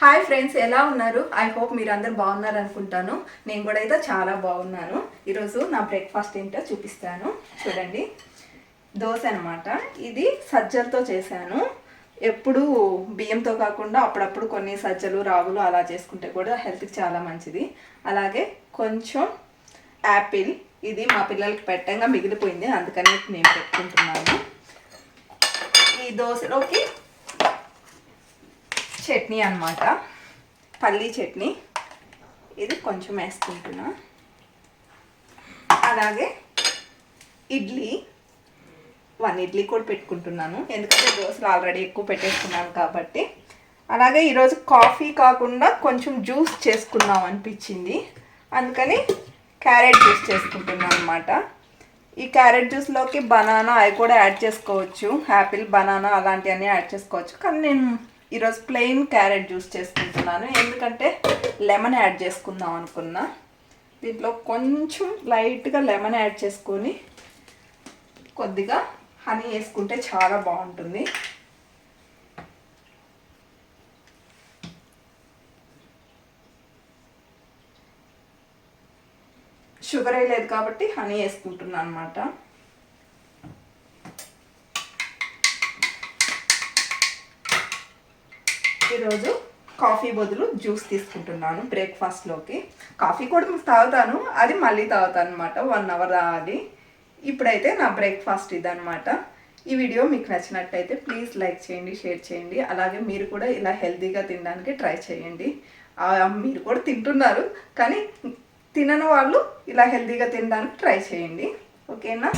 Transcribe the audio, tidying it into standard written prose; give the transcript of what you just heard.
Hi friends, ఎలా ఉన్నారు? I hope మీరు అందరు బాగున్నారు అనుకుంటాను. నేను కూడా అయితే చాలా బాగున్నాను. ఈరోజు నా బ్రేక్ఫాస్ట్ ఏంటో చూపిస్తాను. చూడండి, దోశ అనమాట. ఇది సజ్జలతో చేశాను. ఎప్పుడు బియ్యంతో కాకుండా అప్పుడప్పుడు కొన్ని సజ్జలు రాగులు అలా చేసుకుంటే కూడా హెల్త్కి చాలా మంచిది. అలాగే కొంచెం యాపిల్, ఇది మా పిల్లలకి పెట్టంగా మిగిలిపోయింది, అందుకని నేను పెట్టుకుంటున్నాను. ఈ దోశలోకి చట్నీ అన్నమాట, పల్లీ చట్నీ. ఇది కొంచెం వేసుకుంటున్నా. అలాగే ఇడ్లీ, 1 ఇడ్లీ కూడా పెట్టుకుంటున్నాను, ఎందుకంటే దోశలు ఆల్రెడీ ఎక్కువ పెట్టేసుకున్నాను కాబట్టి. అలాగే ఈరోజు కాఫీ కాకుండా కొంచెం జ్యూస్ చేసుకుందాం అనిపించింది, అందుకని క్యారెట్ జ్యూస్ చేసుకుంటున్నాను అనమాట. ఈ క్యారెట్ జ్యూస్లోకి బనానా అవి కూడా యాడ్ చేసుకోవచ్చు, యాపిల్ బనానా అలాంటివన్నీ యాడ్ చేసుకోవచ్చు. కానీ నేను ఈరోజు ప్లెయిన్ క్యారెట్ జ్యూస్ చేసుకుంటున్నాను, ఎందుకంటే లెమన్ యాడ్ చేసుకుందాం అనుకున్నా. దీంట్లో కొంచెం లైట్గా లెమన్ యాడ్ చేసుకొని కొద్దిగా హనీ వేసుకుంటే చాలా బాగుంటుంది. షుగర్ వేయలేదు కాబట్టి హనీ వేసుకుంటున్నాను అనమాట. ఈరోజు కాఫీ బదులు జ్యూస్ తీసుకుంటున్నాను బ్రేక్ఫాస్ట్లోకి. కాఫీ కూడా తాగుతాను, అది మళ్ళీ తాగుతాను అనమాట, 1 అవర్ తాగాలి. ఇప్పుడైతే నా బ్రేక్ఫాస్ట్ ఇదనమాట. ఈ వీడియో మీకు నచ్చినట్టయితే ప్లీజ్ లైక్ చేయండి, షేర్ చేయండి. అలాగే మీరు కూడా ఇలా హెల్తీగా తినడానికి ట్రై చేయండి. మీరు కూడా తింటున్నారు, కానీ తినని వాళ్ళు ఇలా హెల్తీగా తినడానికి ట్రై చేయండి. ఓకేనా?